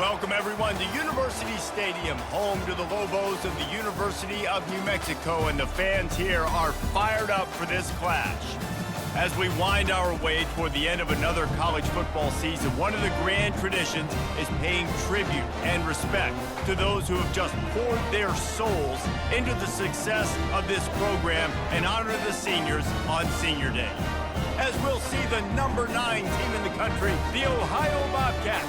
welcome everyone to University Stadium, home to the Lobos of the University of New Mexico, and the fans here are fired up for this clash. As we wind our way toward the end of another college football season, one of the grand traditions is paying tribute and respect to those who have just poured their souls into the success of this program and honor the seniors on Senior Day. As we'll see the number 9 team in the country, the Ohio Bobcats,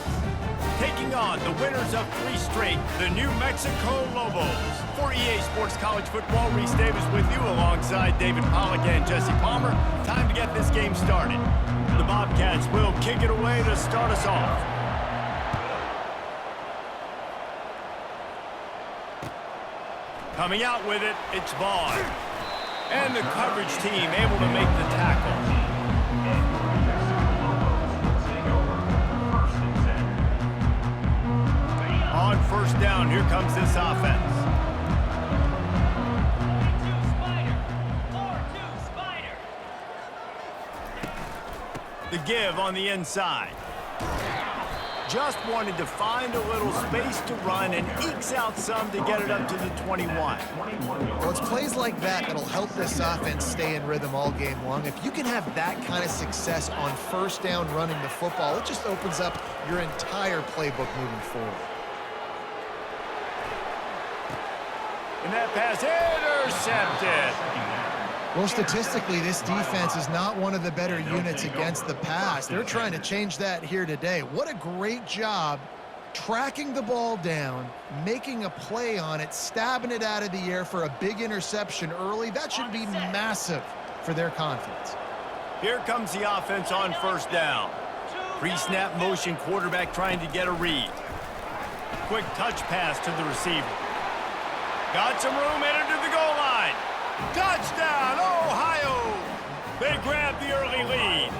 taking on the winners of 3 straight, the New Mexico Lobos. For EA Sports College Football, Reese Davis with you alongside David Pollack and Jesse Palmer. Time to get this game started. The Bobcats will kick it away to start us off. Coming out with it, it's Vaughn. And the coverage team able to make the tackle. On first down, here comes this offense. The give on the inside. Just wanted to find a little space to run and ekes out some to get it up to the 21. Well, it's plays like that that'll help this offense stay in rhythm all game long. If you can have that kind of success on first down running the football, it just opens up your entire playbook moving forward. And that pass intercepted. Well, statistically, this defense is not one of the better units against the pass. They're trying to change that here today. What a great job tracking the ball down, making a play on it, stabbing it out of the air for a big interception early. That should be massive for their confidence. Here comes the offense on first down. Pre-snap motion, quarterback trying to get a read. Quick touch pass to the receiver. Got some room, headed to the goal line. Touchdown, Ohio! They grab the early lead.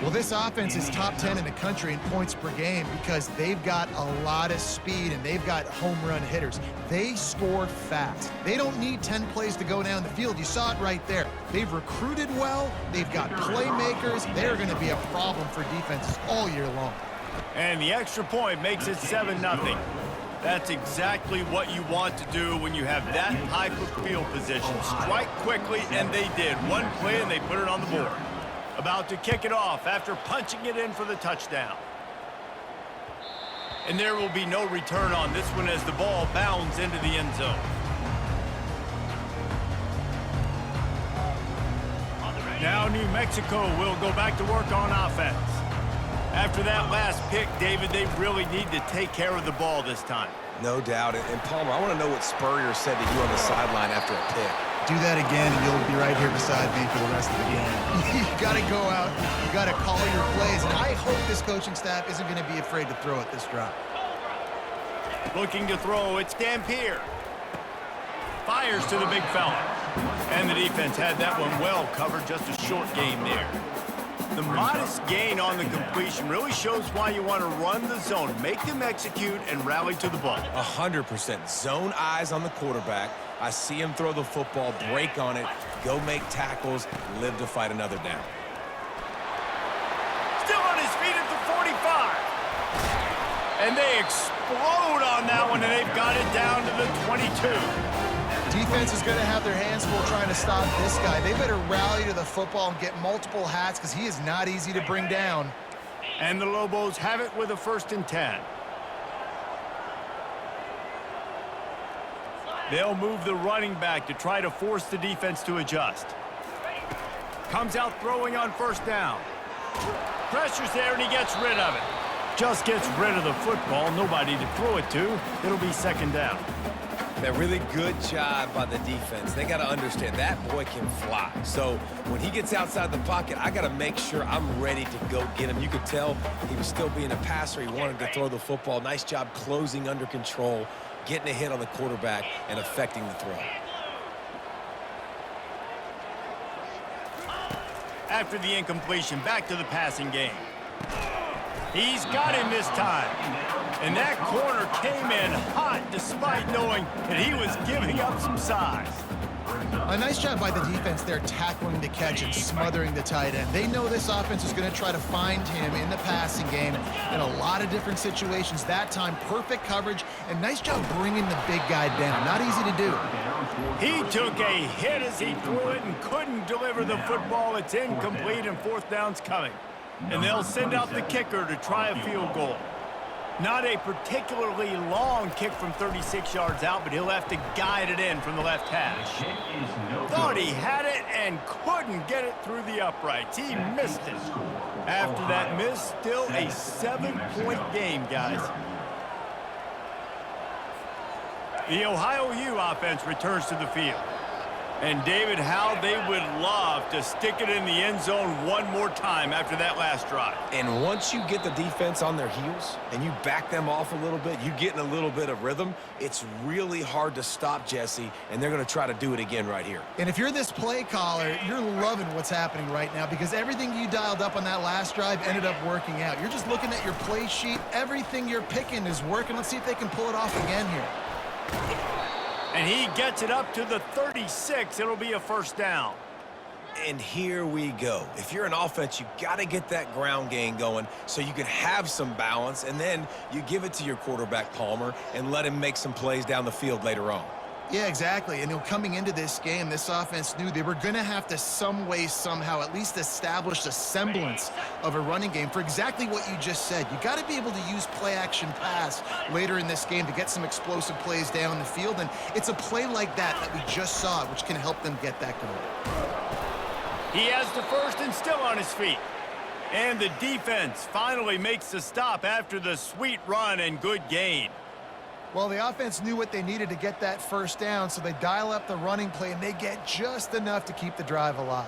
Well, this offense is top 10 in the country in points per game because they've got a lot of speed and they've got home run hitters. They score fast. They don't need 10 plays to go down the field. You saw it right there. They've recruited well. They've got playmakers. They're going to be a problem for defenses all year long. And the extra point makes it 7-0. That's exactly what you want to do when you have that type of field position. Strike quickly, and they did. One play, and they put it on the board. About to kick it off after punching it in for the touchdown. And there will be no return on this one as the ball bounds into the end zone. Now New Mexico will go back to work on offense. After that last pick, David, they really need to take care of the ball this time. No doubt. And Palmer, I want to know what Spurrier said to you on the sideline after a pick. Do that again, and you'll be right here beside me for the rest of the game. You got to go out. You got to call your plays. And I hope this coaching staff isn't going to be afraid to throw at this drop. Looking to throw, it's Dampier. Fires to the big fella. And the defense had that one well covered, just a short game there. The modest gain on the completion really shows why you want to run the zone, make them execute, and rally to the ball. 100%. Zone eyes on the quarterback. I see him throw the football, break on it, go make tackles, live to fight another down. Still on his feet at the 45. And they explode on that one, and they've got it down to the 22. Defense is going to have their hands full trying to stop this guy. They better rally to the football and get multiple hats because he is not easy to bring down. And the Lobos have it with a 1st and 10. They'll move the running back to try to force the defense to adjust. Comes out throwing on first down. Pressure's there, and he gets rid of it. Just gets rid of the football. Nobody to throw it to. It'll be 2nd down. A really good job by the defense. They got to understand that boy can fly. So when he gets outside the pocket, I got to make sure I'm ready to go get him. You could tell he was still being a passer. He wanted to throw the football. Nice job closing under control, getting a hit on the quarterback, and affecting the throw. After the incompletion, back to the passing game. He's got him this time. And that corner came in hot despite knowing that he was giving up some size. A nice job by the defense there, tackling the catch and smothering the tight end. They know this offense is going to try to find him in the passing game in a lot of different situations. That time, perfect coverage, and nice job bringing the big guy down. Not easy to do. He took a hit as he threw it and couldn't deliver the football. It's incomplete, and fourth down's coming. And they'll send out the kicker to try a field goal. Not a particularly long kick from 36 yards out, but he'll have to guide it in from the left hash. Thought he had it and couldn't get it through the uprights. He missed it. After that miss, still a 7-point game, guys. The Ohio U offense returns to the field. And David, how they would love to stick it in the end zone one more time after that last drive. And once you get the defense on their heels and you back them off a little bit, you get in a little bit of rhythm, it's really hard to stop, Jesse, and they're going to try to do it again right here. And if you're this play caller, you're loving what's happening right now because everything you dialed up on that last drive ended up working out. You're just looking at your play sheet. Everything you're picking is working. Let's see if they can pull it off again here. And he gets it up to the 36. It'll be a first down. And here we go. If you're an offense, you got to get that ground game going so you can have some balance, and then you give it to your quarterback, Palmer, and let him make some plays down the field later on. Yeah, exactly. And coming into this game, this offense knew they were going to have to some way, somehow, at least establish a semblance of a running game for exactly what you just said. You got to be able to use play-action pass later in this game to get some explosive plays down the field. And it's a play like that we just saw, which can help them get that going. He has the first and still on his feet. And the defense finally makes the stop after the sweet run and good gain. Well, the offense knew what they needed to get that first down, so they dial up the running play, and they get just enough to keep the drive alive.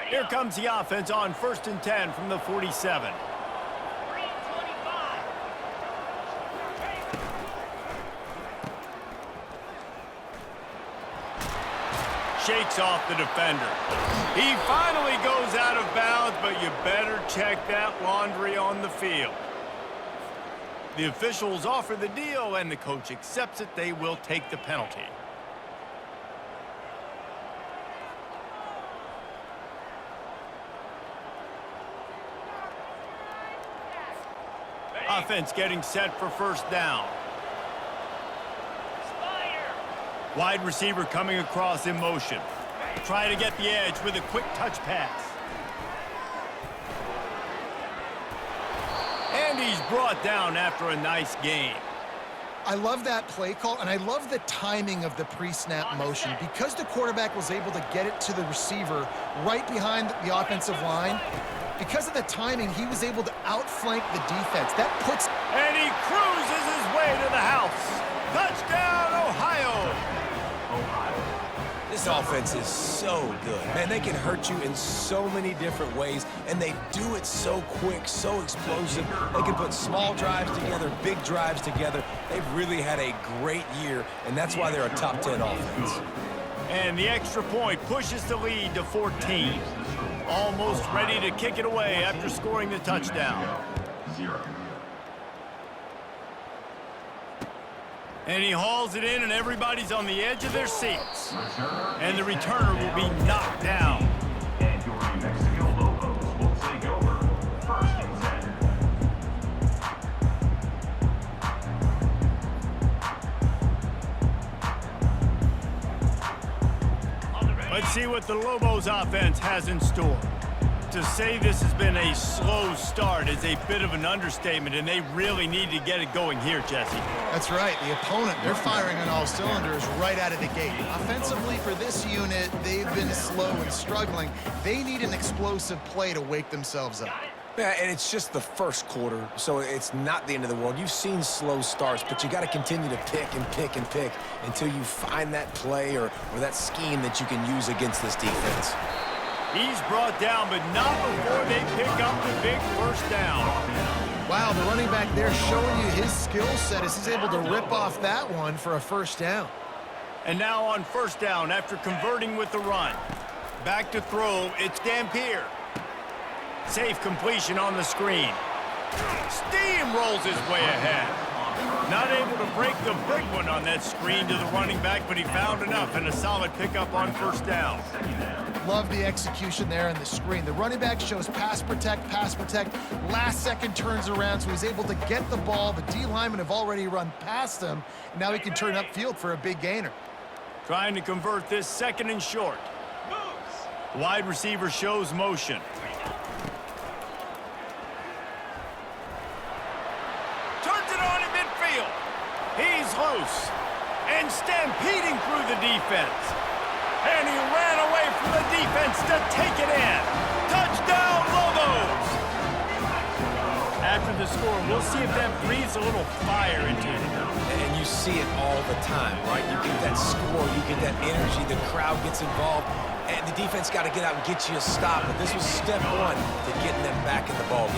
Here comes the offense on 1st and 10 from the 47. Shakes off the defender. He finally goes out of bounds, but you better check that laundry on the field. The officials offer the deal, and the coach accepts it. They will take the penalty. Offense getting set for first down. Wide receiver coming across in motion. Try to get the edge with a quick touch pass. And he's brought down after a nice gain. I love that play call, and I love the timing of the pre-snap motion. Because the quarterback was able to get it to the receiver right behind the offensive line, because of the timing, he was able to outflank the defense. That puts... And he cruises his way to the house. Touchdown, Ohio! This offense is so good. Man, they can hurt you in so many different ways, and they do it so quick, so explosive. They can put small drives together, big drives together. They've really had a great year, and that's why they're a top 10 offense. And the extra point pushes the lead to 14. Almost ready to kick it away after scoring the touchdown. And he hauls it in, and everybody's on the edge of their seats. And the returner will be knocked down. And your New Mexico Lobos will take over 1st and 10. Let's see what the Lobos offense has in store. To say this has been a slow start is a bit of an understatement, and they really need to get it going here, Jesse. That's right. The opponent, they're firing on all cylinders right out of the gate. Offensively, for this unit, they've been slow and struggling. They need an explosive play to wake themselves up. Yeah, and it's just the first quarter, so it's not the end of the world. You've seen slow starts, but you got to continue to pick and pick and pick until you find that play or that scheme that you can use against this defense. He's brought down, but not before they pick up the big first down. Wow, the running back there showing you his skill set as he's able to rip off that one for a first down. And now on first down after converting with the run. Back to throw, it's Dampier. Safe completion on the screen. Steamrolls his way ahead. Not able to break the big one on that screen to the running back, but he found enough and a solid pickup on first down. Love the execution there on the screen. The running back shows pass protect, last second turns around, so he's able to get the ball. The D linemen have already run past him, and now he can turn upfield for a big gainer. Trying to convert this second and short. Wide receiver shows motion. Turns it on in midfield. He's loose and stampeding through the defense. And he ran away from the defense to take it in. Touchdown, Lobos! After the score, we'll see if that breathes a little fire into it. And you see it all the time, right? You get that score, you get that energy, the crowd gets involved, and the defense got to get out and get you a stop. But this was step one to getting them back in the ballgame.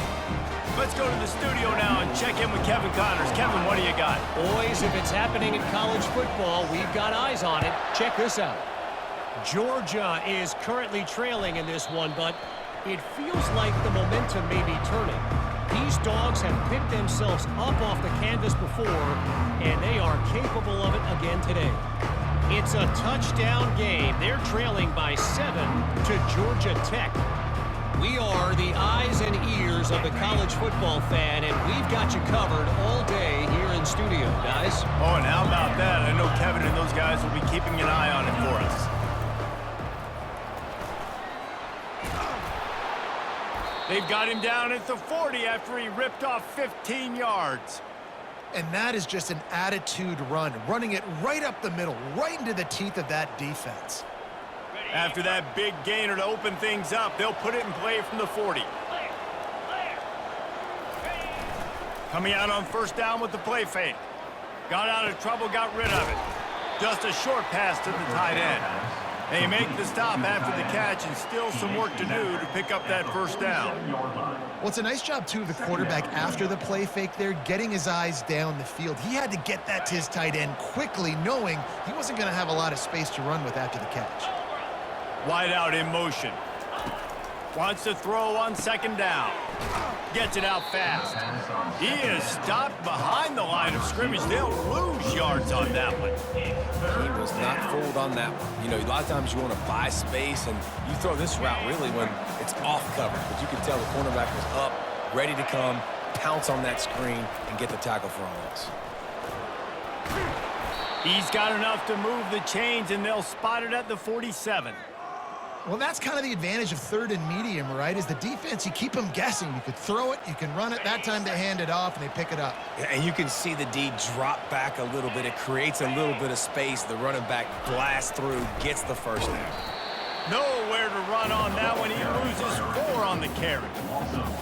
Let's go to the studio now and check in with Kevin Connors. Kevin, what do you got? Boys, if it's happening in college football, we've got eyes on it. Check this out. Georgia is currently trailing in this one, but it feels like the momentum may be turning. These dogs have picked themselves up off the canvas before, and they are capable of it again today. It's a touchdown game. They're trailing by 7 to Georgia Tech. We are the eyes and ears of the college football fan, and we've got you covered all day here in studio, guys. Oh, and how about that? I know Kevin and those guys will be keeping an eye on it for us. They've got him down at the 40 after he ripped off 15 yards. And that is just an attitude run, running it right up the middle, right into the teeth of that defense. After that big gainer to open things up, they'll put it in play from the 40. Coming out on first down with the play fake. Got out of trouble, got rid of it. Just a short pass to the tight end. They make the stop after the catch, and still some work to do to pick up that first down. Well, it's a nice job, too, of the quarterback after the play fake there, getting his eyes down the field. He had to get that to his tight end quickly, knowing he wasn't going to have a lot of space to run with after the catch. Wide out in motion. Wants to throw on second down. Gets it out fast. He is stopped behind the line of scrimmage. They'll lose yards on that one. He was not fooled on that one. You know, a lot of times you want to buy space, and you throw this route really when it's off cover. But you can tell the cornerback was up, ready to come, pounce on that screen, and get the tackle for a loss. He's got enough to move the chains, and they'll spot it at the 47. Well, that's kind of the advantage of third and medium, right? Is the defense, you keep them guessing. You could throw it, you can run it. That time they hand it off, and they pick it up. And you can see the D drop back a little bit. It creates a little bit of space. The running back blasts through, gets the first down. Nowhere to run on that one. He loses 4 on the carry.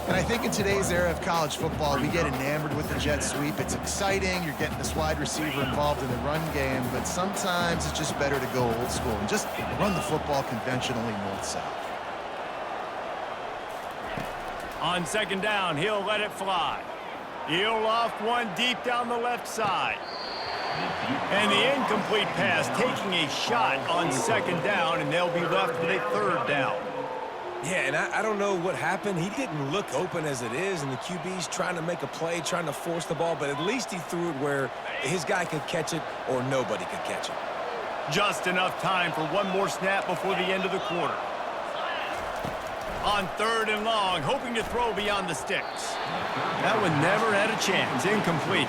And I think in today's era of college football, we get enamored with the jet sweep. It's exciting. You're getting this wide receiver involved in the run game, but sometimes it's just better to go old school and just run the football conventionally north-south. On second down, he'll let it fly. He'll loft one deep down the left side. And the incomplete pass taking a shot on second down, and they'll be left with a third down. Yeah, and I don't know what happened. He didn't look open as it is, and the QB's trying to make a play, trying to force the ball, but at least he threw it where his guy could catch it or nobody could catch it. Just enough time for one more snap before the end of the quarter. On third and long, hoping to throw beyond the sticks. That one never had a chance. Incomplete.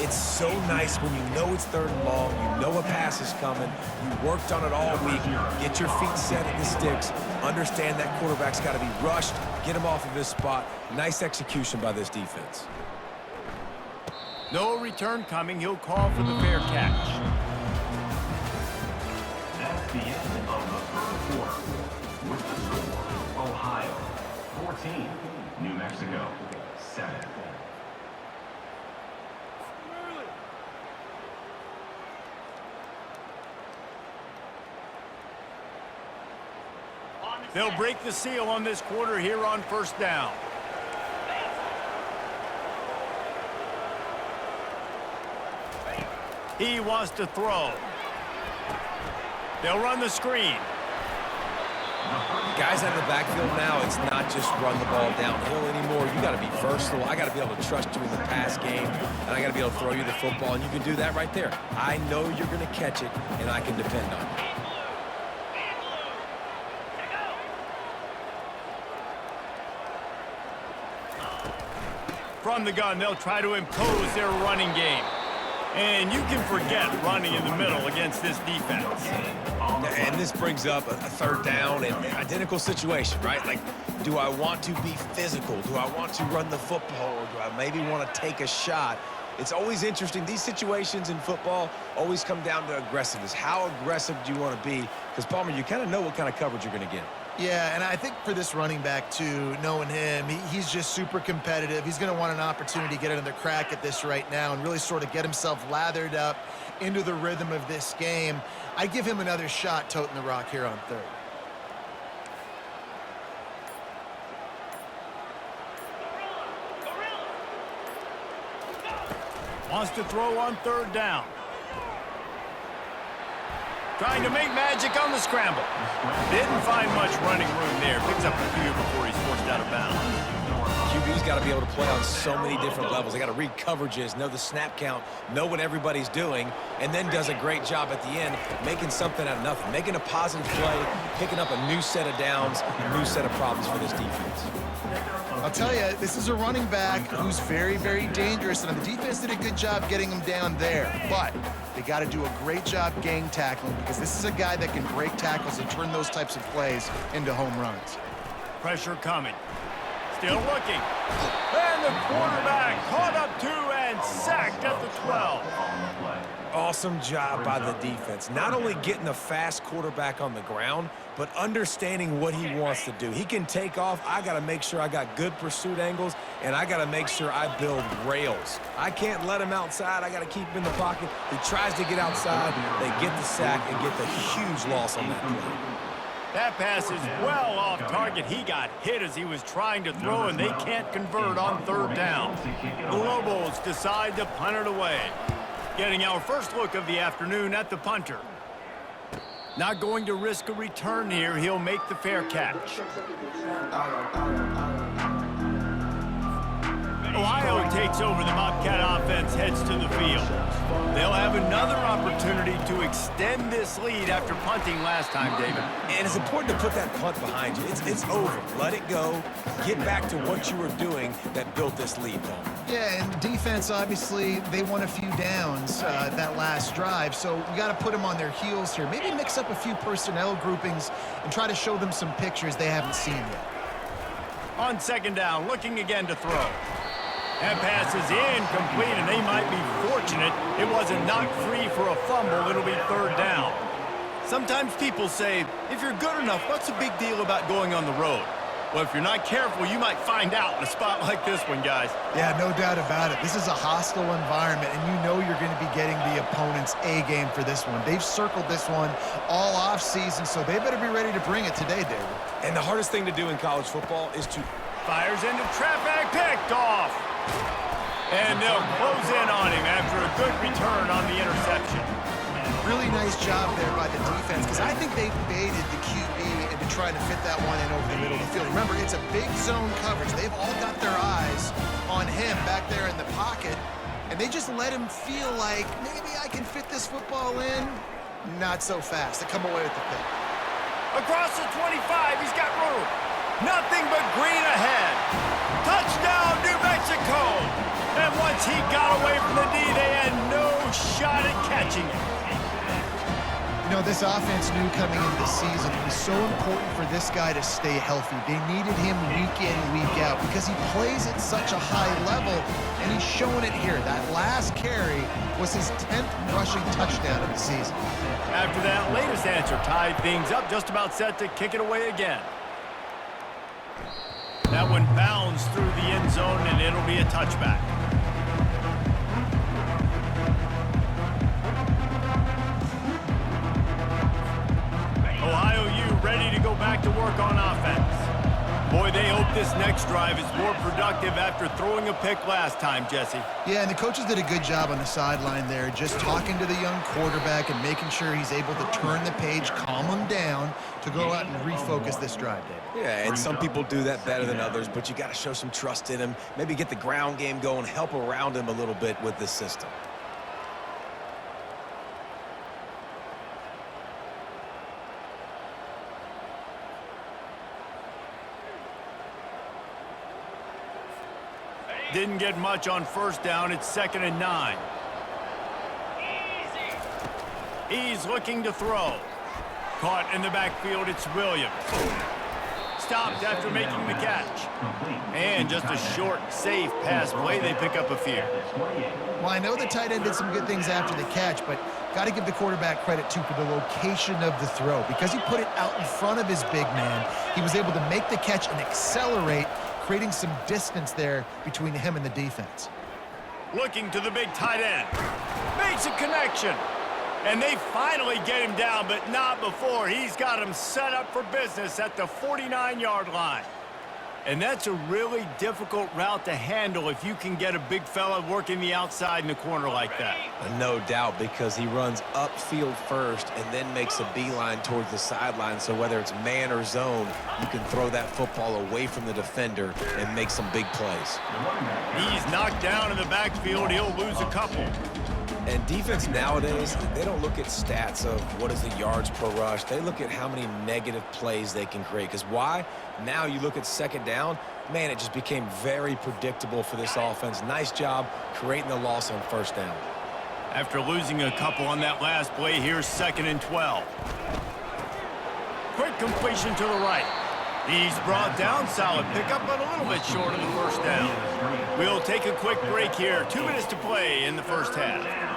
It's so nice when you know it's third and long, you know a pass is coming, you worked on it all week, get your feet set at the sticks, understand that quarterback's got to be rushed, get him off of his spot. Nice execution by this defense. No return coming. He'll call for the fair catch. That's the end of the third quarter. With the score, Ohio 14, New Mexico 7. They'll break the seal on this quarter here on first down. He wants to throw. They'll run the screen. Guys out of the backfield now, it's not just run the ball downhill anymore. You got to be versatile. I got to be able to trust you in the pass game, and I got to be able to throw you the football, and you can do that right there. I know you're going to catch it, and I can depend on it. From the gun, they'll try to impose their running game. And you can forget running in the middle against this defense. And this brings up a third down and identical situation, right? Like, do I want to be physical? Do I want to run the football? Or do I maybe want to take a shot? It's always interesting. These situations in football always come down to aggressiveness. How aggressive do you want to be? Because, Palmer, you kind of know what kind of coverage you're going to get. Yeah, and I think for this running back, too, knowing him, he's just super competitive. He's going to want an opportunity to get another crack at this right now and really sort of get himself lathered up into the rhythm of this game. I'd give him another shot toting the rock here on third. Wants to throw on third down. Trying to make magic on the scramble. Didn't find much running room there. Picks up a few before he's forced out of bounds. QB's got to be able to play on so many different levels. They got to read coverages, know the snap count, know what everybody's doing, and then does a great job at the end making something out of nothing, making a positive play, picking up a new set of downs, a new set of problems for this defense. I'll tell you, this is a running back who's very, very dangerous, and the defense did a good job getting him down there. But they got to do a great job gang tackling because this is a guy that can break tackles and turn those types of plays into home runs. Pressure coming. Still looking. And the quarterback caught up to and sacked at the 12. Awesome job by the defense. Not only getting a fast quarterback on the ground, but understanding what he wants to do. He can take off. I got to make sure I got good pursuit angles, and I got to make sure I build rails. I can't let him outside. I got to keep him in the pocket. He tries to get outside. They get the sack and get the huge loss on that play. That pass is well off target. He got hit as he was trying to throw, and they can't convert on third down. The Lobos decide to punt it away. Getting our first look of the afternoon at the punter. Not going to risk a return here. He'll make the fair catch. Ohio takes over. The Bobcat offense heads to the field. They'll have another opportunity to extend this lead after punting last time, David. And it's important to put that punt behind you. It's over. Let it go. Get back to what you were doing that built this lead, though. Yeah, and defense, obviously, they won a few downs that last drive, so you got to put them on their heels here. Maybe mix up a few personnel groupings and try to show them some pictures they haven't seen yet. On second down, looking again to throw. That pass is incomplete, and they might be fortunate it wasn't knocked free for a fumble. It'll be third down. Sometimes people say, if you're good enough, what's the big deal about going on the road? Well, if you're not careful, you might find out in a spot like this one, guys. Yeah, no doubt about it. This is a hostile environment, and you know you're going to be getting the opponent's A game for this one. They've circled this one all offseason, so they better be ready to bring it today, David. And the hardest thing to do in college football is to... Fires into traffic, picked off. And they'll close in on him after a good return on the interception. Really nice job there by the defense, because I think they baited the QB into trying to fit that one in over the middle of the field. Remember, it's a big zone coverage. They've all got their eyes on him back there in the pocket, and they just let him feel like, maybe I can fit this football in. Not so fast. They come away with the pick. Across the 25, he's got room. Nothing but green ahead. Touchdown, New Mexico. And once he got away from the D, they had no shot at catching it. You know, this offense knew coming into the season it was so important for this guy to stay healthy. They needed him week in, week out because he plays at such a high level, and he's showing it here. That last carry was his 10th rushing touchdown of the season. After that latest answer tied things up, just about set to kick it away again. That one bounds through the end zone, and it'll be a touchback. Ohio U ready to go back to work on offense. Boy, they hope this next drive is more productive after throwing a pick last time, Jesse. Yeah, and the coaches did a good job on the sideline there, just talking to the young quarterback and making sure he's able to turn the page, calm him down to go out and refocus this drive, Dave. Yeah, and some people do that better than others, but you got to show some trust in him. Maybe get the ground game going, help around him a little bit with this system. Didn't get much on first down. It's 2nd and 9. He's looking to throw. Caught in the backfield, it's Williams. Stopped after making the catch. And just a short, safe pass play. They pick up a few. Well, I know the tight end did some good things after the catch, but got to give the quarterback credit, too, for the location of the throw. Because he put it out in front of his big man, he was able to make the catch and accelerate, creating some distance there between him and the defense. Looking to the big tight end. Makes a connection. And they finally get him down, but not before. He's got him set up for business at the 49-yard line. And that's a really difficult route to handle if you can get a big fella working the outside in the corner like that. No doubt, because he runs upfield first and then makes a beeline towards the sideline. So whether it's man or zone, you can throw that football away from the defender and make some big plays. He's knocked down in the backfield. He'll lose a couple. And defense nowadays, they don't look at stats of what is the yards per rush. They look at how many negative plays they can create. Because why? Now you look at 2nd down, man, it just became very predictable for this offense. Nice job creating the loss on 1st down. After losing a couple on that last play, here's 2nd and 12. Quick completion to the right. He's brought down, solid pickup, but a little bit short of the 1st down. We'll take a quick break here. 2 minutes to play in the first half.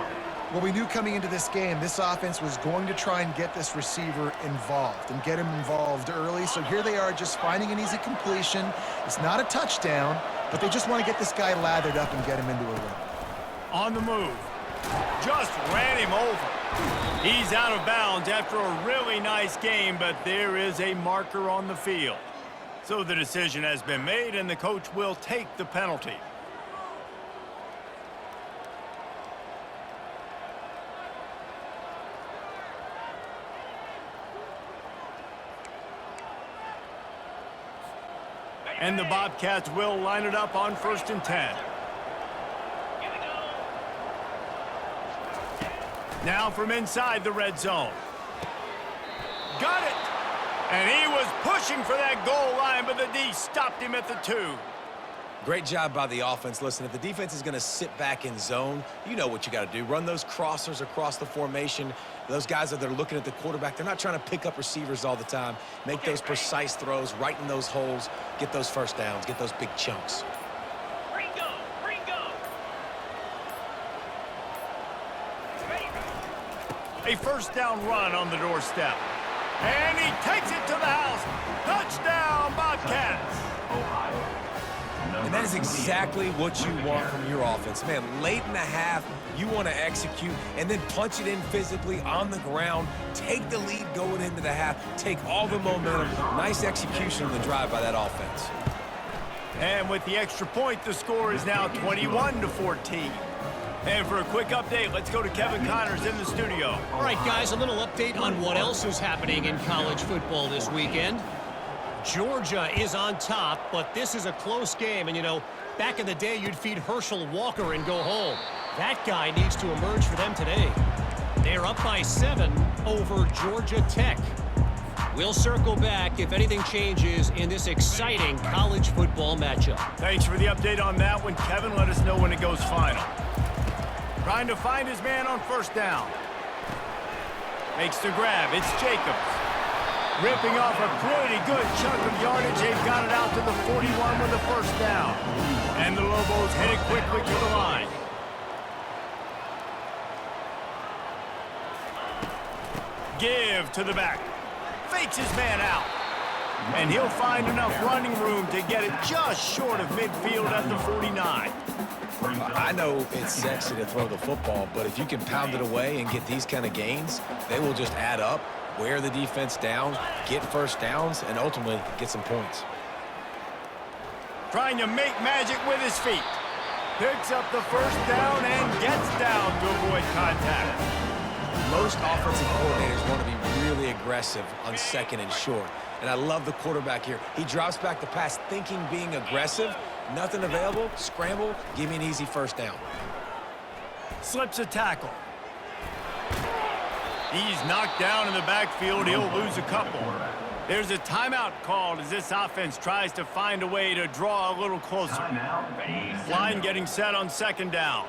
Well, we knew coming into this game, this offense was going to try and get this receiver involved and get him involved early. So here they are just finding an easy completion. It's not a touchdown, but they just want to get this guy lathered up and get him into a run. On the move. Just ran him over. He's out of bounds after a really nice game, but there is a marker on the field. So the decision has been made, and the coach will take the penalty. And the Bobcats will line it up on 1st and 10. Now from inside the red zone. Got it! And he was pushing for that goal line, but the D stopped him at the 2. Great job by the offense. Listen, if the defense is going to sit back in zone, you know what you got to do. Run those crossers across the formation. Those guys that are looking at the quarterback, they're not trying to pick up receivers all the time. Make those precise throws, right in those holes, get those 1st downs, get those big chunks. A 1st down run on the doorstep. And he takes it to the house. Touchdown, Bobcats. And that is exactly what you want from your offense. Man, late in the half, you want to execute and then punch it in physically on the ground. Take the lead going into the half. Take all the momentum. Nice execution on the drive by that offense. And with the extra point, the score is now 21-14. And for a quick update, let's go to Kevin Connors in the studio. All right, guys, a little update on what else is happening in college football this weekend. Georgia is on top, but this is a close game. And, you know, back in the day, you'd feed Herschel Walker and go home. That guy needs to emerge for them today. They're up by 7 over Georgia Tech. We'll circle back if anything changes in this exciting college football matchup. Thanks for the update on that one, Kevin. Let us know when it goes final. Trying to find his man on 1st down. Makes the grab. It's Jacobs. Ripping off a pretty good chunk of yardage. They've got it out to the 41 with the 1st down. And the Lobos headed quickly to the line. Give to the back. Fakes his man out. And he'll find enough running room to get it just short of midfield at the 49. I know it's sexy to throw the football, but if you can pound it away and get these kind of gains, they will just add up, wear the defense down, get 1st downs, and ultimately get some points. trying to make magic with his feet. Picks up the first down and gets down to avoid contact. Most offensive coordinators want to be really aggressive on second and short. And I love the quarterback here. He drops back the pass thinking being aggressive. Nothing available, scramble, give me an easy first down. Slips a tackle. He's knocked down in the backfield. He'll lose a couple. There's a timeout called as this offense tries to find a way to draw a little closer. Line getting set on second down.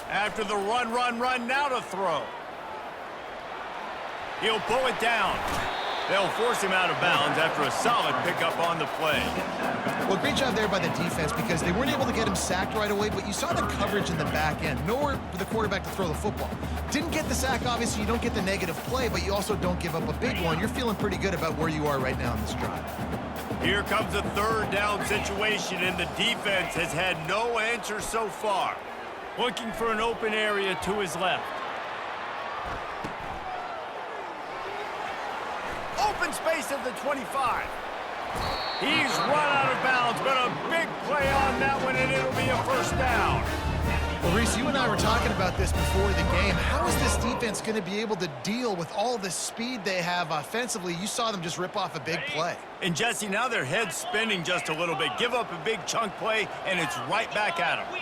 After the run, now to throw. He'll pull it down. They'll force him out of bounds after a solid pickup on the play. Well, great job there by the defense because they weren't able to get him sacked right away, but you saw the coverage in the back end. Nowhere for the quarterback to throw the football. Didn't get the sack, obviously. You don't get the negative play, but you also don't give up a big one. You're feeling pretty good about where you are right now in this drive. Here comes a third down situation, and the defense has had no answer so far. Looking for an open area to his left. Open space at the 25. He's run out of bounds, but a big play on that one, and it'll be a first down. Well, Reese, you and I were talking about this before the game. How is this defense going to be able to deal with all the speed they have offensively? You saw them just rip off a big play. And, Jesse, now their head's spinning just a little bit. Give up a big chunk play, and it's right back at them.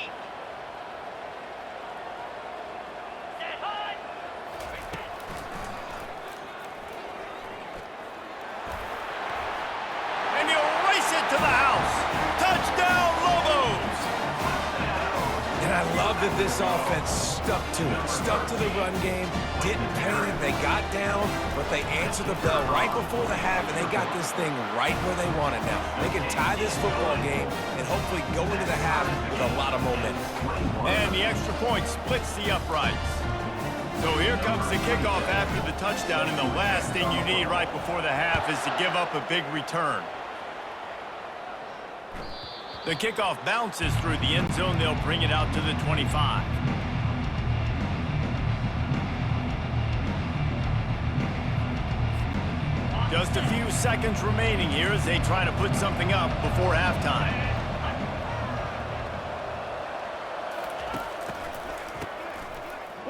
To the house. Touchdown, Lobos! And I love that this offense stuck to it. Stuck to the run game, didn't panic, they got down, but they answered the bell right before the half, and they got this thing right where they want it now. They can tie this football game and hopefully go into the half with a lot of momentum. And the extra point splits the uprights. So here comes the kickoff after the touchdown, and the last thing you need right before the half is to give up a big return. The kickoff bounces through the end zone. They'll bring it out to the 25. Just a few seconds remaining here as they try to put something up before halftime.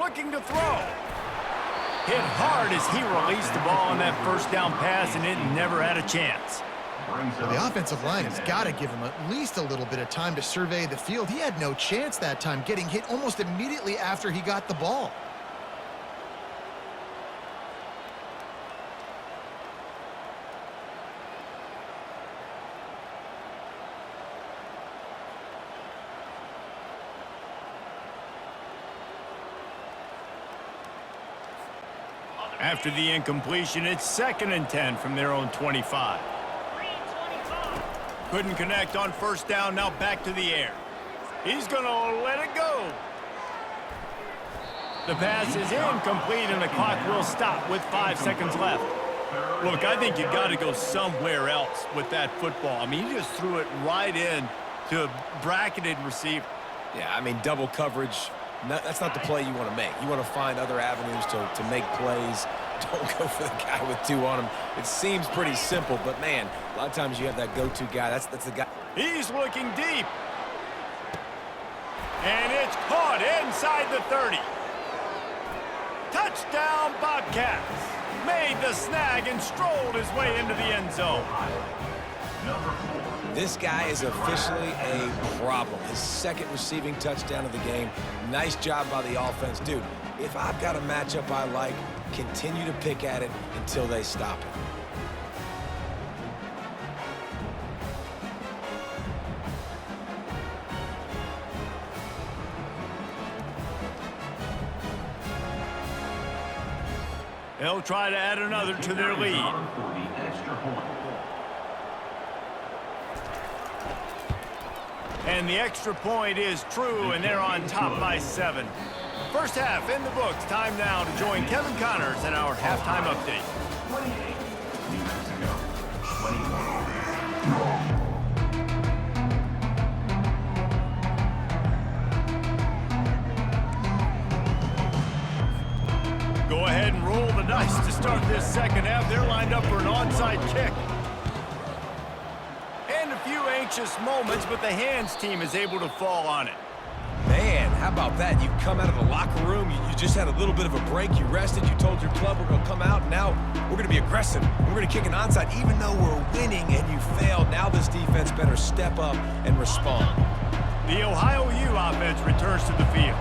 Looking to throw. Hit hard as he released the ball on that first down pass, and it never had a chance. Well, the offensive line has got to give him at least a little bit of time to survey the field. He had no chance that time, getting hit almost immediately after he got the ball. After the incompletion, it's 2nd and 10 from their own 25. Couldn't connect on first down, now back to the air. He's going to let it go. The pass is incomplete, and the clock will stop with 5 seconds left. Look, I think you've got to go somewhere else with that football. I mean, he just threw it right in to a bracketed receiver. Yeah, I mean, double coverage, that's not the play you want to make. You want to find other avenues to make plays. Don't go for the guy with 2 on him. It seems pretty simple, but, man, a lot of times you have that go-to guy. That's the guy. He's looking deep. And it's caught inside the 30. Touchdown, Bobcats. Made the snag and strolled his way into the end zone. This guy is officially a problem. His 2nd receiving touchdown of the game. Nice job by the offense. Dude, if I've got a matchup I like, continue to pick at it until they stop it. They'll try to add another to their lead. And the extra point is true, and they're on top by 7. First half in the books. Time now to join Kevin Connors in our halftime update. 28, New Mexico, 21. Go ahead and roll the dice to start start this second half. They're lined up for an onside kick. And a few anxious moments, but the hands team is able to fall on it. Man, how about that? You come out of the locker room, you just had a little bit of a break, you rested, you told your club we're going to come out, and now we're going to be aggressive. We're going to kick an onside, even though we're winning and you failed. Now this defense better step up and respond. The Ohio U offense returns to the field.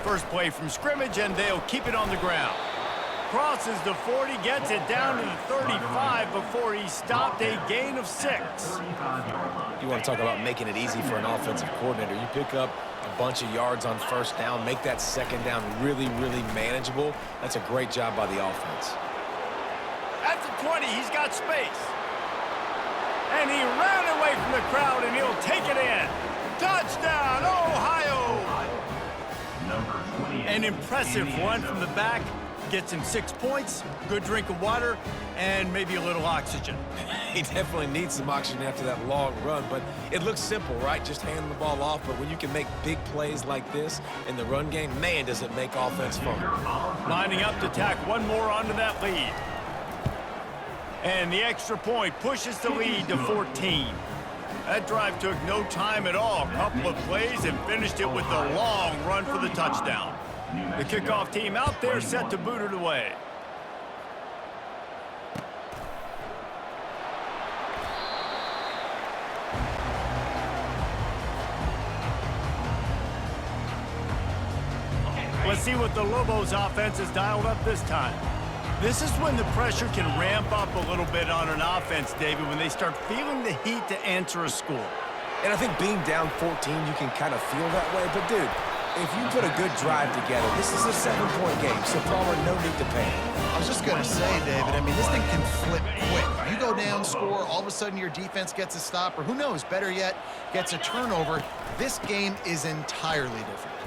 First play from scrimmage, and they'll keep it on the ground. Crosses the 40, gets it down to the 35 before he stopped, a gain of 6. You want to talk about making it easy for an offensive coordinator. You pick up a bunch of yards on first down, make that second down really, really manageable. That's a great job by the offense. At the 20, he's got space. And he ran away from the crowd, and he'll take it in. Touchdown, Ohio! An impressive run from the back. Gets him 6 points, good drink of water, and maybe a little oxygen. He definitely needs some oxygen after that long run, but it looks simple, right? Just handing the ball off, but when you can make big plays like this in the run game, man, does it make offense fun. Lining up to tack one more onto that lead. And the extra point pushes the lead to 14. That drive took no time at all. A couple of plays and finished it with a long run for the touchdown. The kickoff team out there set to boot it away. Let's see what the Lobos offense has dialed up this time. This is when the pressure can ramp up a little bit on an offense, David, when they start feeling the heat to answer a score. And I think being down 14, you can kind of feel that way. But, dude, if you put a good drive together, this is a 7-point game, so Palmer, no need to panic. I was just going to say, David, I mean, this thing can flip quick. You go down, score, all of a sudden your defense gets a stop, or who knows, better yet, gets a turnover. This game is entirely different.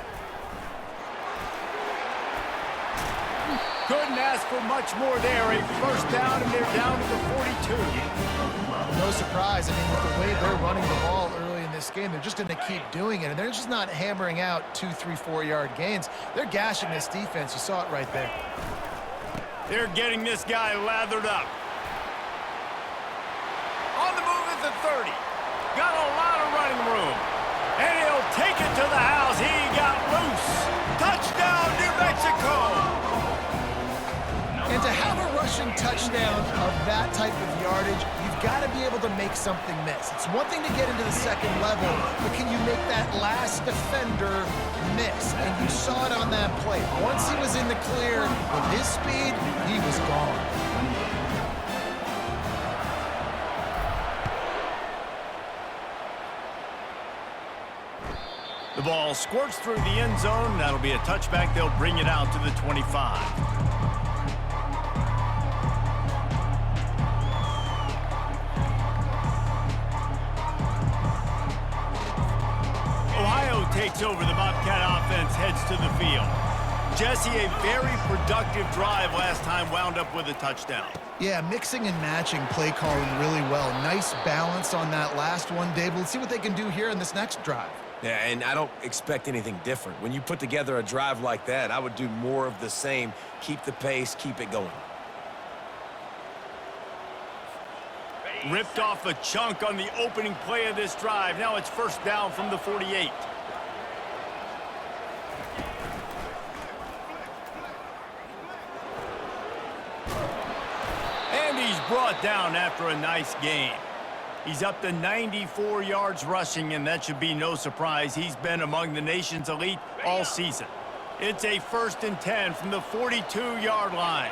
Couldn't ask for much more there. A first down, and they're down to the 42. No surprise. I mean, with the way they're running the ball early in this game, they're just going to keep doing it, and they're just not hammering out 2, 3, 4-yard gains. They're gashing this defense. You saw it right there. They're getting this guy lathered up. On the move at the 30. Got a lot of running room. And he'll take it to the house. He got loose. Touchdown, New Mexico. And to have a rushing touchdown of that type of yardage, you've got to be able to make something miss. It's one thing to get into the second level, but can you make that last defender miss? And you saw it on that play. Once he was in the clear with his speed, he was gone. The ball squirts through the end zone. That'll be a touchback. They'll bring it out to the 25. Takes over. The Bobcat offense heads to the field. Jesse, a very productive drive last time, wound up with a touchdown. Yeah, mixing and matching play calling really well. Nice balance on that last one, Dave. Let's see what they can do here in this next drive. Yeah, and I don't expect anything different. When you put together a drive like that, I would do more of the same. Keep the pace, keep it going. Ripped off a chunk on the opening play of this drive. Now it's first down from the 48. Brought down after a nice gain. He's up to 94 yards rushing, and that should be no surprise. He's been among the nation's elite all season. It's a 1st and 10 from the 42-yard line.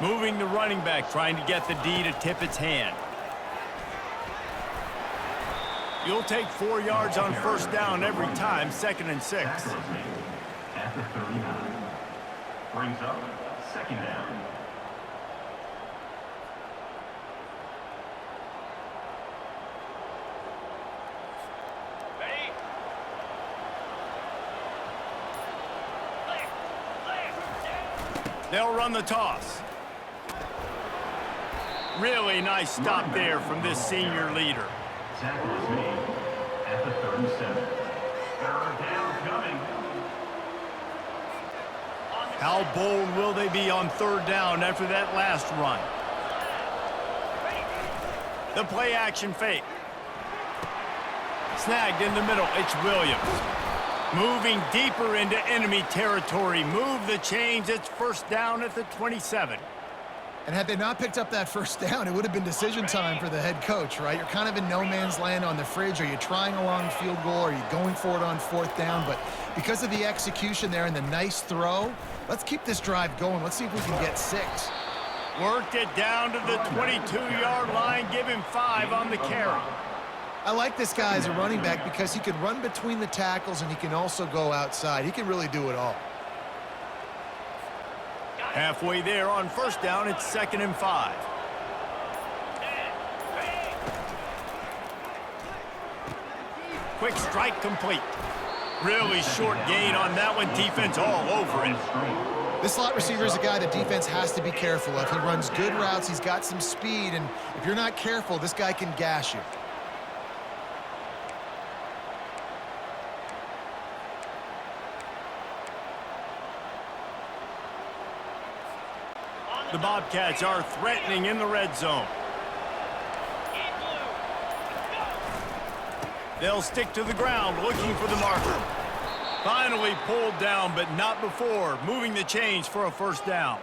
Moving the running back, trying to get the D to tip its hand. You'll take 4 yards on first down every time, 2nd and 6. At the 39. Brings up 2nd down. They'll run the toss. Really nice stop there from this senior leader. Tackle is made at the 37. 3rd down coming. How bold will they be on third down after that last run? The play action fake. Snagged in the middle. It's Williams. Moving deeper into enemy territory. Move the chains. It's first down at the 27. And had they not picked up that first down, it would have been decision time for the head coach, right? You're kind of in no man's land on the fridge. Are you trying a long field goal? Are you going for it on fourth down? But because of the execution there and the nice throw, let's keep this drive going. Let's see if we can get 6. Worked it down to the 22-yard line. Give him 5 on the carry. I like this guy as a running back because he can run between the tackles and he can also go outside. He can really do it all. Halfway there on first down, it's 2nd and 5. Quick strike complete. Really short gain on that one. Defense all over it. This slot receiver is a guy the defense has to be careful of. He runs good routes. He's got some speed, and if you're not careful, this guy can gash you. The Bobcats are threatening in the red zone. They'll stick to the ground looking for the marker. Finally pulled down, but not before. Moving the chains for a first down.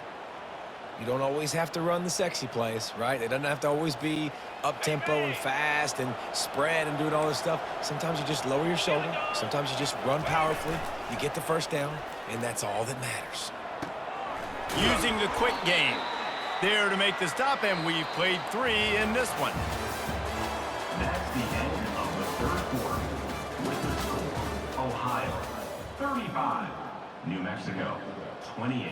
You don't always have to run the sexy plays, right? It doesn't have to always be up-tempo and fast and spread and doing all this stuff. Sometimes you just lower your shoulder. Sometimes you just run powerfully. You get the first down, and that's all that matters. Using the quick game. There to make the stop, and we've played 3 in this one. That's the end of the third quarter. With the score, Ohio 35, New Mexico 28.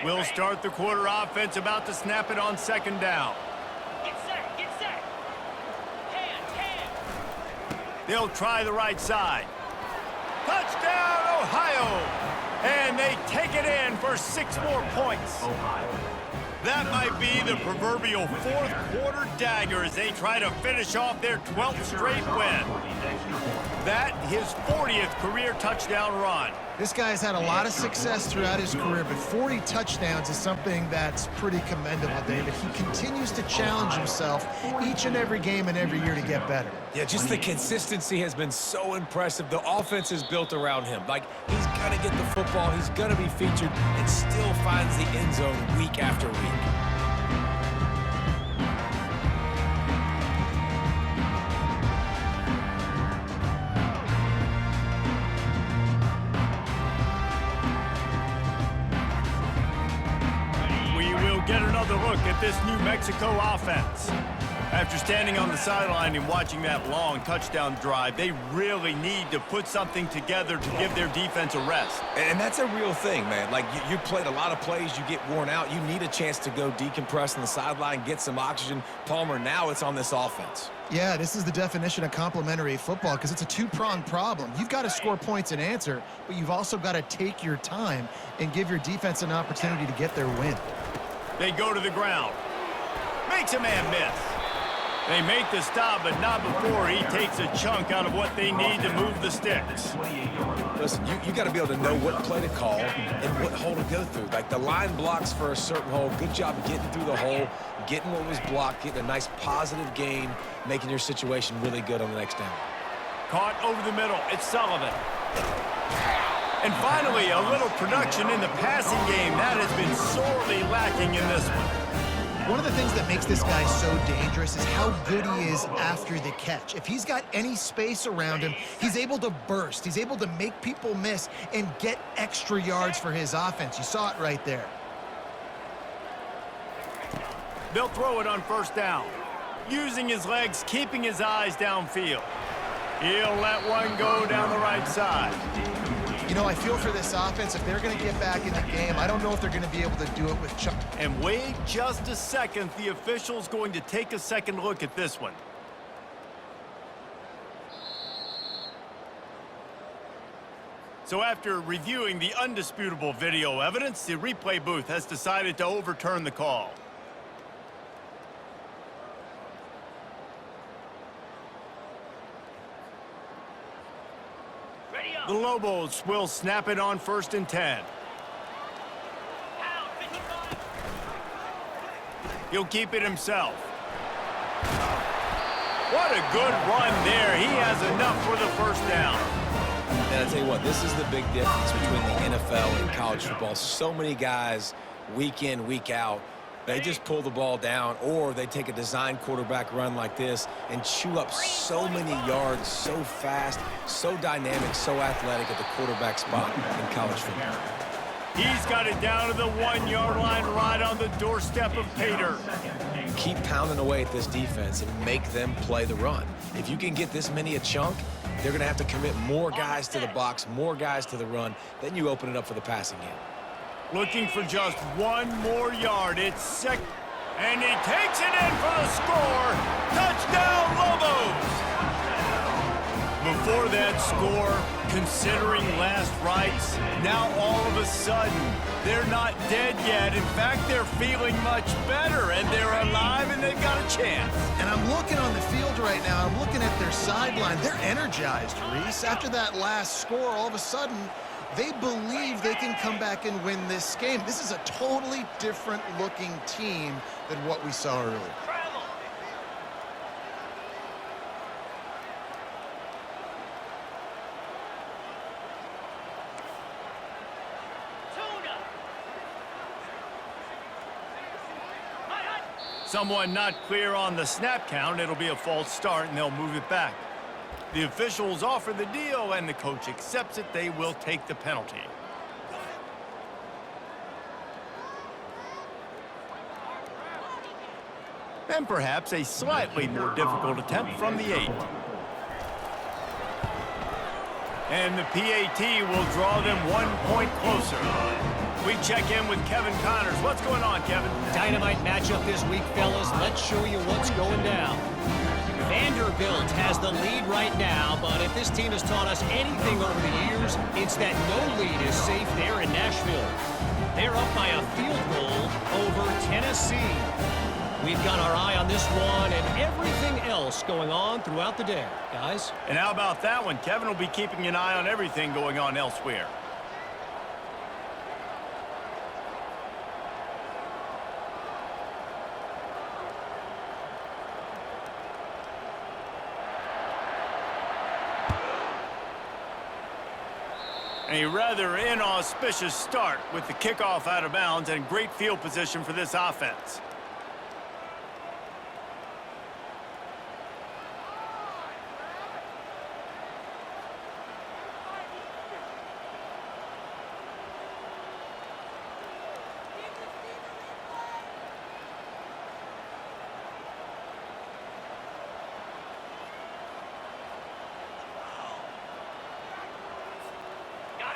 We'll start the quarter offense, about to snap it on 2nd down. Get set. Hands. They'll try the right side. Touchdown, Ohio! And they take it in for 6 more points. Ohio. That might be the proverbial fourth quarter dagger as they try to finish off their 12th straight win. That, his 40th career touchdown run. This guy's had a lot of success throughout his career, but 40 touchdowns is something that's pretty commendable, David. He continues to challenge himself each and every game and every year to get better. Yeah, just the consistency has been so impressive. The offense is built around him. Like, he's going to get the football, he's going to be featured, and still finds the end zone week after week. Get another look at this New Mexico offense. After standing on the sideline and watching that long touchdown drive, they really need to put something together to give their defense a rest. And that's a real thing, man. Like, you played a lot of plays, you get worn out. You need a chance to go decompress on the sideline, get some oxygen. Palmer, now it's on this offense. Yeah, this is the definition of complementary football because it's a two-pronged problem. You've got to score points and answer, but you've also got to take your time and give your defense an opportunity to get their win. They go to the ground. Makes a man miss. They make the stop, but not before he takes a chunk out of what they need to move the sticks. Listen, you got to be able to know what play to call and what hole to go through. Like, the line blocks for a certain hole. Good job getting through the hole, getting what was blocked, getting a nice positive gain, making your situation really good on the next down. Caught over the middle. It's Sullivan. And finally, a little production in the passing game. That has been sorely lacking in this one. One of the things that makes this guy so dangerous is how good he is after the catch. If he's got any space around him, he's able to burst. He's able to make people miss and get extra yards for his offense. You saw it right there. They'll throw it on first down. Using his legs, keeping his eyes downfield. He'll let one go down the right side. You know, I feel for this offense. If they're going to get back in the game, I don't know if they're going to be able to do it with Chuck. And wait just a second. The official's going to take a second look at this one. So after reviewing the undisputable video evidence, the replay booth has decided to overturn the call. The Lobos will snap it on 1st and 10. Pound, 55. He'll keep it himself. What a good run there. He has enough for the first down. And I tell you what, this is the big difference between the NFL and college football. So many guys, week in, week out, they just pull the ball down, or they take a design quarterback run like this and chew up so many yards so fast, so dynamic, so athletic at the quarterback spot in college football. He's got it down to the 1-yard line right on the doorstep of Pater. Keep pounding away at this defense and make them play the run. If you can get this many a chunk, they're going to have to commit more guys to the box, more guys to the run. Then you open it up for the passing game. Looking for just 1 more yard. It's second. And he takes it in for the score. Touchdown, Lobos! Before that score, considering last rites, now all of a sudden, they're not dead yet. In fact, they're feeling much better, and they're alive, and they've got a chance. And I'm looking on the field right now. I'm looking at their sideline. They're energized, Reese. After that last score, all of a sudden, they believe they can come back and win this game. This is a totally different looking team than what we saw earlier. Travel. Tuna. Hut, hut. Someone not clear on the snap count. It'll be a false start, and they'll move it back. The officials offer the deal, and the coach accepts it. They will take the penalty. And perhaps a slightly more difficult attempt from the 8. And the PAT will draw them 1 point closer. We check in with Kevin Connors. What's going on, Kevin? Dynamite matchup this week, fellas. Let's show you what's going down. Vanderbilt has the lead right now, but if this team has taught us anything over the years, it's that no lead is safe there in Nashville. They're up by a field goal over Tennessee. We've got our eye on this one and everything else going on throughout the day, guys. And how about that one? Kevin will be keeping an eye on everything going on elsewhere. A rather inauspicious start with the kickoff out of bounds and great field position for this offense.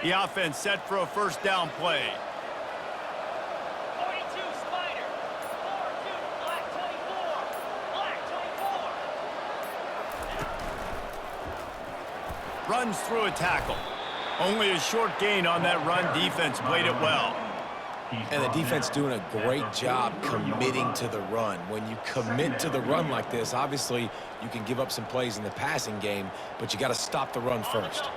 The offense set for a first down play. 42, Spider. 4-2, Black 24. Black 24. Runs through a tackle. Only a short gain on that run. Defense played it well. And the defense doing a great job committing to the run. When you commit to the run like this, obviously you can give up some plays in the passing game, but you got to stop the run first.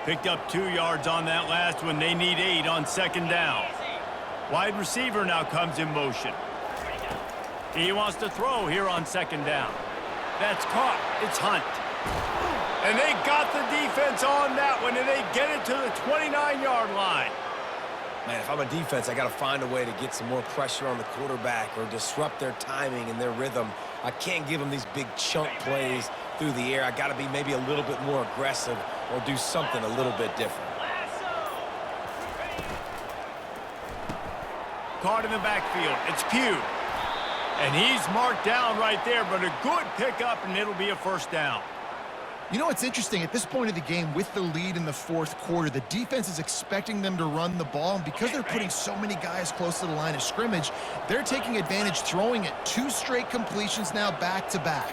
Picked up 2 yards on that last one. They need 8 on second down. Wide receiver now comes in motion. He wants to throw here on second down. That's caught. It's Hunt. And they got the defense on that one, and they get it to the 29-yard line. Man, if I'm a defense, I got to find a way to get some more pressure on the quarterback or disrupt their timing and their rhythm. I can't give them these big chunk plays through the air. I got to be maybe a little bit more aggressive or do something a little bit different. Caught in the backfield. It's Pugh. And he's marked down right there, but a good pickup, and it'll be a first down. You know what's interesting? At this point of the game, with the lead in the fourth quarter, the defense is expecting them to run the ball, and because they're putting so many guys close to the line of scrimmage, they're taking advantage, throwing it 2 straight completions now back-to-back.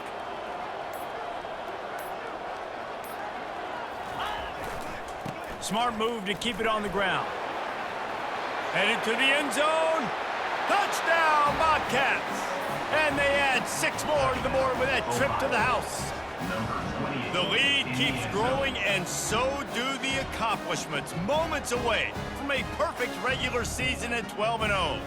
Smart move to keep it on the ground. Headed to the end zone. Touchdown, Bobcats. And they add 6 more to the board with that trip to the house. The lead keeps growing, and so do the accomplishments. Moments away from a perfect regular season at 12-0.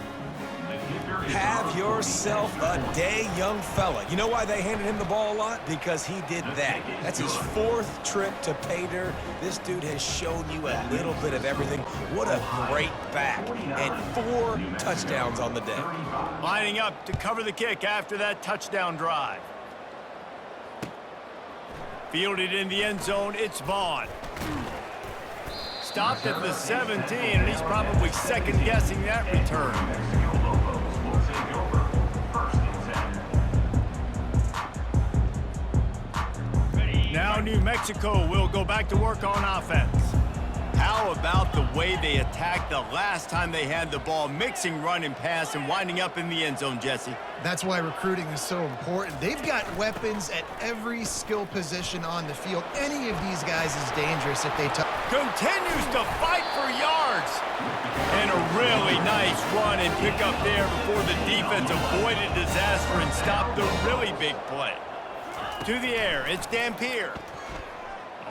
Have yourself a day, young fella. You know why they handed him the ball a lot? Because he did that. That's his 4th trip to pay dirt. This dude has shown you a little bit of everything. What a great back. And 4 touchdowns on the day. Lining up to cover the kick after that touchdown drive. Fielded in the end zone, it's Vaughn. Stopped at the 17, and he's probably second-guessing that return. Now New Mexico will go back to work on offense. How about the way they attacked the last time they had the ball, mixing run and pass and winding up in the end zone, Jesse? That's why recruiting is so important. They've got weapons at every skill position on the field. Any of these guys is dangerous if they continues to fight for yards. And a really nice run and pick up there before the defense avoided disaster and stopped the really big play. To the air, it's Dampier.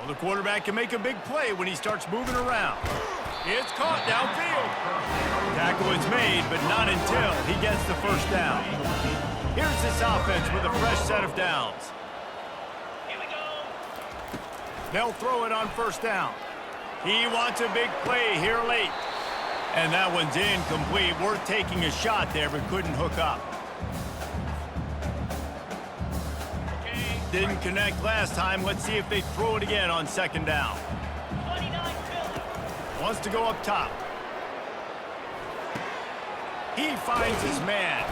Oh, the quarterback can make a big play when he starts moving around. It's caught downfield. Tackle is made, but not until he gets the first down. Here's this offense with a fresh set of downs. Here we go. They'll throw it on first down. He wants a big play here late. And that one's incomplete. Worth taking a shot there, but couldn't hook up. Didn't connect last time. Let's see if they throw it again on second down. 29 Philly. Wants to go up top. He finds his man.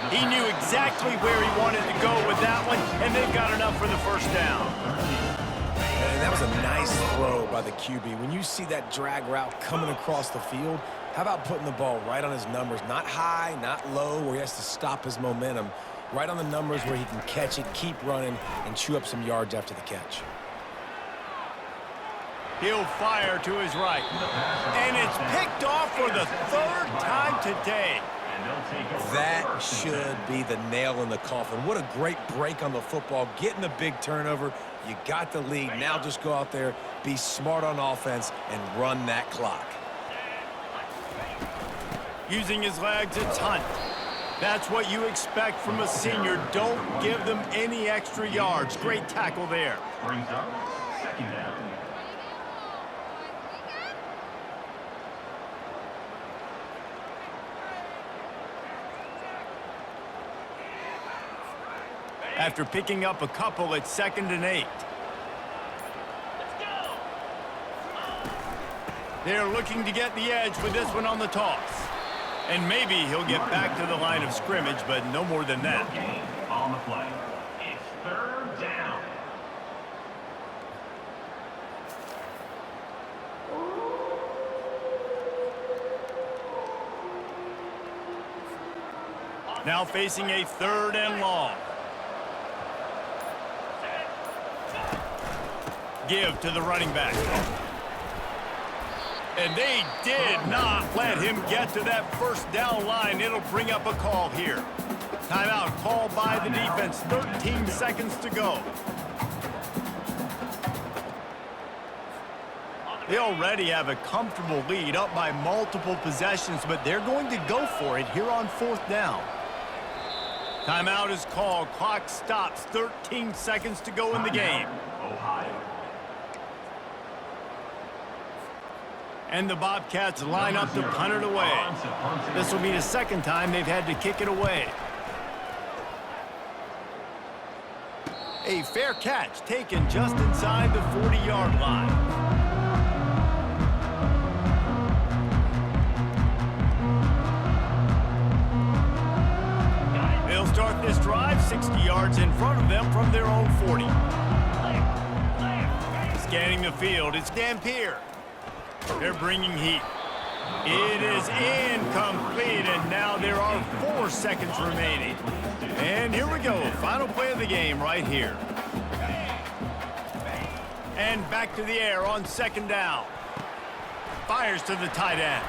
He knew exactly where he wanted to go with that one, and they've got enough for the first down. And that was a nice throw by the QB. When you see that drag route coming across the field, how about putting the ball right on his numbers? Not high, not low, where he has to stop his momentum. Right on the numbers where he can catch it, keep running, and chew up some yards after the catch. He'll fire to his right. And it's picked off for the 3rd time today. That should be the nail in the coffin. What a great break on the football. Getting the big turnover. You got the lead. Now just go out there, be smart on offense, and run that clock. Using his legs, it's Hunt. That's what you expect from a senior. Don't give them any extra yards. Great tackle there. Brings up second down. After picking up a couple, it's 2nd and 8. Let's go. They're looking to get the edge with this one on the toss. And maybe he'll get back to the line of scrimmage, but no more than that. Game on the play. It's 3rd down. Now facing a 3rd and long. Give to the running back. And they did not let him get to that first down line. It'll bring up a call here. Timeout called by the defense. 13 seconds to go. They already have a comfortable lead, up by multiple possessions, but they're going to go for it here on 4th down. Timeout is called. Clock stops. 13 seconds to go in the game. Ohio. And the Bobcats line up to punt it away. This will be the 2nd time they've had to kick it away. A fair catch taken just inside the 40-yard line. They'll start this drive 60 yards in front of them from their own 40. Scanning the field, it's Dampier. They're bringing heat. It is incomplete, and now there are 4 seconds remaining. And here we go, final play of the game right here. And back to the air on 2nd down. Fires to the tight end.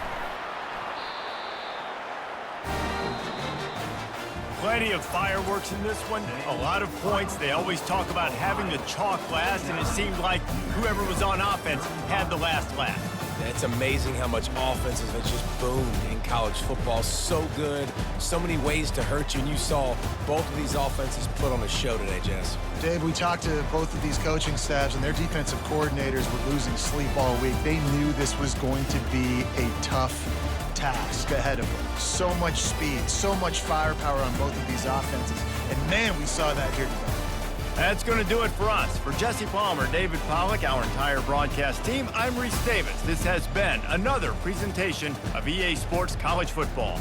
Plenty of fireworks in this one, a lot of points. They always talk about having the chalk last, and it seemed like whoever was on offense had the last laugh. It's amazing how much offenses have just boomed in college football. So good, so many ways to hurt you, and you saw both of these offenses put on a show today, Jess. Dave, we talked to both of these coaching staffs, and their defensive coordinators were losing sleep all week. They knew this was going to be a tough task ahead of them. So much speed, so much firepower on both of these offenses. And man, we saw that here today. That's going to do it for us. For Jesse Palmer, David Pollack, our entire broadcast team, I'm Reese Davis. This has been another presentation of EA Sports College Football.